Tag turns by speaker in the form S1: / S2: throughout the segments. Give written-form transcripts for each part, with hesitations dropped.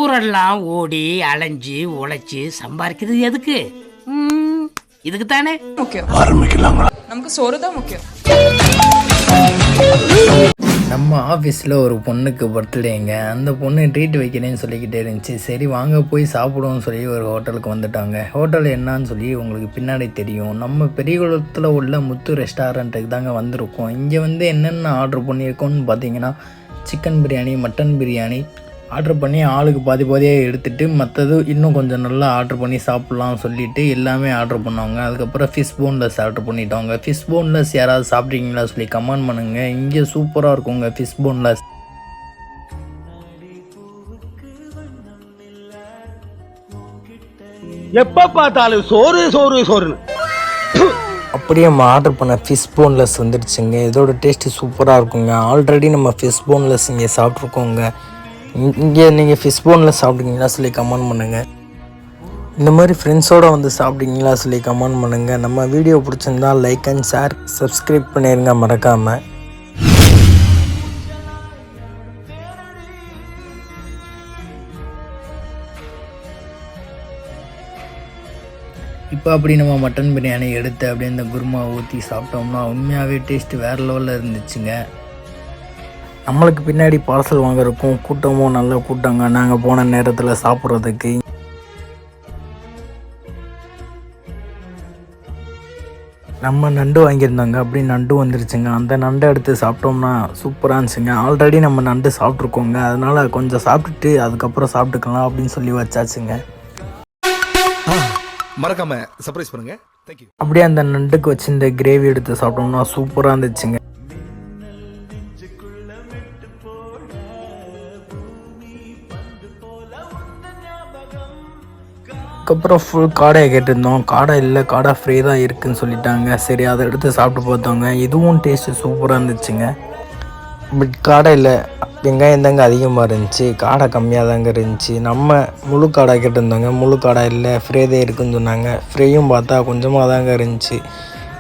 S1: ஊரெல்லாம் ஓடி அலைஞ்சு உழைச்சி சம்பாதிக்கிறது எதுக்கு? இதுக்கு தானே.
S2: ஆரம்பிக்கலாங்களா? நமக்கு சோறு தான் முக்கியம்.
S3: நம்ம ஆஃபீஸில் ஒரு பொண்ணுக்கு பர்த்டேங்க. அந்த பொண்ணு ட்ரீட் வைக்கிறேன்னு சொல்லிக்கிட்டே இருந்துச்சு. சரி வாங்க போய் சாப்பிடுவோம்னு சொல்லி ஒரு ஹோட்டலுக்கு வந்துட்டாங்க. ஹோட்டல் என்னான்னு சொல்லி உங்களுக்கு பின்னாடி தெரியும். நம்ம பெரியகுளத்தில் உள்ள முத்து ரெஸ்டாரண்ட்டுக்கு தாங்க வந்திருக்கோம். இங்கே வந்து என்னென்ன ஆர்டர் பண்ணியிருக்கோம்னு பார்த்தீங்கன்னா chicken biryani, mutton biryani order பண்ணி ஆளுக்கு பாதி பாதியாக எடுத்துகிட்டு மற்றது இன்னும் கொஞ்சம் நல்லா ஆர்டர் பண்ணி சாப்பிட்லாம் சொல்லிவிட்டு எல்லாமே ஆர்டர் பண்ணாங்க. அதுக்கப்புறம் ஃபிஷ் போன்லெஸ் ஆர்டர் பண்ணிட்டோங்க. ஃபிஷ் போன்லெஸ் யாராவது சாப்பிட்றீங்களா சொல்லி கமெண்ட் பண்ணுங்கள். இங்கே சூப்பராக இருக்குங்க ஃபிஷ் போன்லெஸ்.
S4: எப்போ பார்த்தாலும் சோறு சோறு சோறுன்னு
S3: அப்படியே நம்ம ஆர்டர் பண்ண ஃபிஷ் போன்லெஸ் வந்துடுச்சுங்க. இதோட டேஸ்ட்டு சூப்பராக இருக்குங்க. ஆல்ரெடி நம்ம ஃபிஷ் போன்லெஸ் இங்கே சாப்பிட்ருக்கோங்க. இங்கே நீங்கள் ஃபிஷ் போனில் சாப்பிடுங்களா சொல்லி கமெண்ட் பண்ணுங்கள். இந்த மாதிரி ஃப்ரெண்ட்ஸோடு வந்து சாப்பிடுங்களா சொல்லி கமெண்ட் பண்ணுங்கள். நம்ம வீடியோ பிடிச்சிருந்தால் லைக் அண்ட் ஷேர், சப்ஸ்கிரைப் பண்ணிடுங்க மறக்காமல். இப்போ அப்படி நம்ம மட்டன் பிரியாணி எடுத்து அப்படியே இந்த குருமா ஊற்றி சாப்பிட்டோம்னா உண்மையாகவே டேஸ்ட்டு வேறு லெவலில் இருந்துச்சுங்க. நம்மளுக்கு பின்னாடி பார்சல் வாங்குறதுக்கும் கூட்டமும் நல்ல கூட்டங்க. நாங்கள் போன நேரத்தில் சாப்பிட்றதுக்கு நம்ம நண்டு வாங்கியிருந்தாங்க. அப்படி நண்டு வந்துருச்சுங்க. அந்த நண்டை எடுத்து சாப்பிட்டோம்னா சூப்பராக இருந்துச்சுங்க. ஆல்ரெடி நம்ம நண்டு சாப்பிட்ருக்கோங்க. அதனால் கொஞ்சம் சாப்பிட்டுட்டு அதுக்கப்புறம் சாப்பிட்டுக்கலாம் அப்படின்னு சொல்லி வச்சாச்சுங்க.
S5: மறக்காம சர்ப்ரைஸ் பண்ணுங்க. தேங்க்யூ.
S3: அப்படியே அந்த நண்டுக்கு வச்சு இந்த கிரேவி எடுத்து சாப்பிட்டோம்னா சூப்பராக இருந்துச்சுங்க. அதுக்கப்புறம் ஃபுல் காடையை கேட்டிருந்தோம். காடை இல்லை, காடை ஃப்ரீ தான் இருக்குதுன்னு சொல்லிட்டாங்க. சரி அதை எடுத்து சாப்பிட்டு பார்த்தோங்க. இதுவும் டேஸ்ட்டு சூப்பராக இருந்துச்சுங்க. பட் காடை இல்லை, வெங்காயம் தாங்க அதிகமாக இருந்துச்சு, காடை கம்மியாக தாங்க இருந்துச்சு. நம்ம முழு காடை கேட்டிருந்தோங்க. முழு காடை இல்லை, ஃப்ரீ தான் இருக்குதுன்னு சொன்னாங்க. ஃப்ரீயும் பார்த்தா கொஞ்சமாக தாங்க இருந்துச்சு.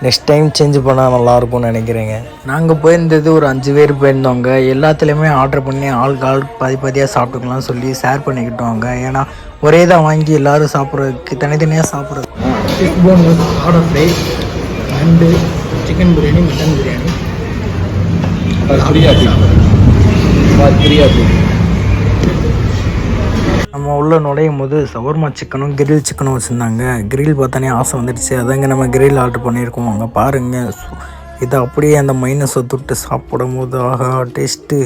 S3: நெக்ஸ்ட் டைம் சேஞ்ச் பண்ணால் நல்லாயிருக்கும்னு நினைக்கிறேங்க. நாங்கள் போயிருந்தது ஒரு 5 பேர் போயிருந்தோங்க. எல்லாத்துலேயுமே ஆர்டர் பண்ணி ஆளுக்கு பாதி பாதியாக சாப்பிட்டுக்கலாம் சொல்லி ஷேர் பண்ணிக்கிட்டோங்க. ஏன்னா ஒரே தான் வாங்கி எல்லோரும் சாப்பிட்றதுக்கு தனித்தனியாக சாப்பிட்றது. ஃபிஷ் போன்லெஸ், காடை ஃப்ரை, நண்டு, சிக்கன் பிரியாணி, மட்டன் பிரியாணி, நம்ம உள்ளே நுழையும் போது சவர்மா சிக்கனும் கிரில் சிக்கனும் வச்சுருந்தாங்க. கிரில் பார்த்தானே ஆசை வந்துடுச்சு. அதாங்க நம்ம கிரில் ஆர்டர் பண்ணியிருக்கோம். அங்கே பாருங்கள், இதை அப்படியே அந்த மைனஸை தொட்டு சாப்பிடும் போது ஆகா டேஸ்ட்டு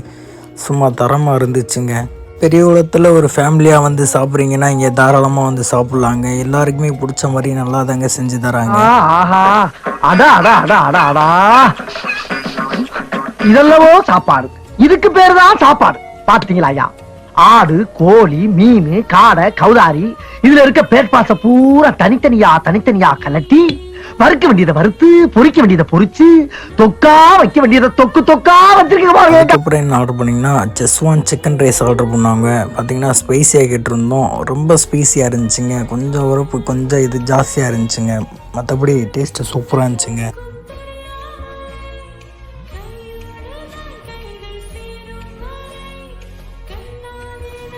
S3: சும்மா தரமாக இருந்துச்சுங்க. பெரியகுளத்தில் ஒரு ஃபேமிலியாக வந்து சாப்பிட்றீங்கன்னா இங்கே தாராளமாக வந்து சாப்பிட்லாங்க. எல்லாருக்குமே பிடிச்ச மாதிரி நல்லா தாங்க செஞ்சு தராங்க.
S4: இதெல்லவோ சாப்பாடு, இதுக்கு பேர் தான் சாப்பாடு. பாத்தீங்களா ஐயா? ஆடு, கோழி, மீன், காடை, கௌதாரி, இதுல இருக்க பேட்பாச பூரா தனித்தனியா கலட்டி வறுக்க வேண்டியதை வறுத்து, பொரிக்க வேண்டியதை பொரிச்சு, தொக்கா வைக்க வேண்டியதை தொக்கா வச்சிருக்கீங்க.
S3: அதுக்கப்புறம் என்ன ஆர்டர் பண்ணிங்கன்னா ஜஸ்வான் சிக்கன் ரைஸ் ஆர்டர் பண்ணாங்க. பார்த்தீங்கன்னா ஸ்பைஸியாக கேட்டிருந்தோம். ரொம்ப ஸ்பைஸியாக இருந்துச்சுங்க. கொஞ்சம் உரப்பு, கொஞ்சம் இது ஜாஸ்தியாக இருந்துச்சுங்க. மற்றபடி டேஸ்ட்டு சூப்பராக இருந்துச்சுங்க.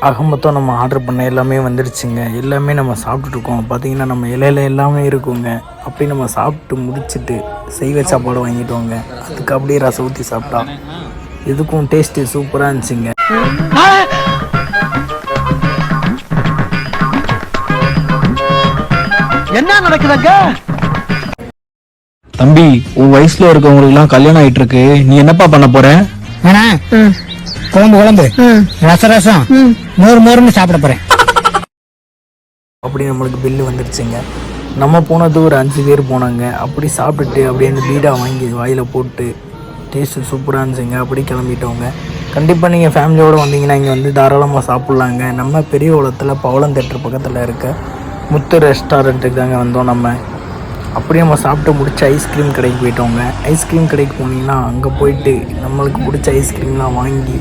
S3: ஆக மொத்தம் நம்ம ஆர்டர் பண்ண எல்லாமே வந்துடுச்சுங்க. எல்லாமே நம்ம சாப்பிட்டுருக்கோம். பார்த்திங்கன்னா நம்ம இலையில எல்லாமே இருக்குங்க. அப்படி நம்ம சாப்பிட்டு முடிச்சுட்டு செய்வ சாப்பாடு வாங்கிட்டோங்க. அதுக்கு அப்படியே ரசம் ஊற்றி சாப்பிட்டா இதுக்கும் டேஸ்ட்டு சூப்பராக இருந்துச்சுங்க.
S4: என்ன நடக்குதுங்க
S6: தம்பி? உன் வயசுல இருக்கவங்களுக்கு எல்லாம் கல்யாணம் ஆயிட்டு இருக்கு. நீ என்னப்பா பண்ண போற?
S7: குழம்பு ரசம் மோர்னு சாப்பிட போறேன்.
S3: அப்படி நம்மளுக்கு பில்லு வந்துடுச்சுங்க. நம்ம போனது ஒரு 5 பேர் போனாங்க. அப்படி சாப்பிட்டுட்டு அப்படியே அந்த பீடா வாங்கி வாயில் போட்டு டேஸ்ட்டு சூப்பராக இருந்துச்சுங்க. அப்படி கிளம்பிட்டோங்க. கண்டிப்பாக நீங்கள் ஃபேமிலியோடு வந்தீங்கன்னா இங்கே வந்து தாராளமாக சாப்பிட்லாங்க. நம்ம பெரியகுளத்தில் பவளம் தேட்டர் பக்கத்தில் இருக்க முத்து ரெஸ்டாரண்ட்டுக்கு தாங்க வந்தோம். நம்ம அப்படியே நம்ம சாப்பிட்டு முடிச்சு ஐஸ்கிரீம் கடைக்கு போயிட்டோங்க. ஐஸ்கிரீம் கடைக்கு போனீங்கன்னா அங்கே போயிட்டு நம்மளுக்கு பிடிச்ச ஐஸ்கிரீம்லாம் வாங்கி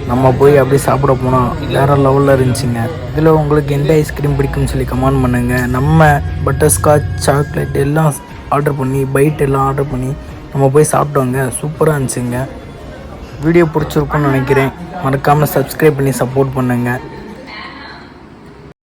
S3: நம்ம போய் அப்படியே சாப்பிட போனோம். வேறு லெவலில் இருந்துச்சுங்க. இதில் உங்களுக்கு எந்த ஐஸ்கிரீம் பிடிக்கும்னு சொல்லி கமெண்ட் பண்ணுங்கள். நம்ம பட்டர்ஸ்காட்ச், சாக்லேட் எல்லாம் ஆர்டர் பண்ணி, பைட் எல்லாம் ஆர்டர் பண்ணி நம்ம போய் சாப்பிட்டோங்க. சூப்பராக இருந்துச்சுங்க. வீடியோ பிடிச்சிருக்குன்னு நினைக்கிறேன். மறக்காமல் சப்ஸ்கிரைப் பண்ணி சப்போர்ட் பண்ணுங்கள்.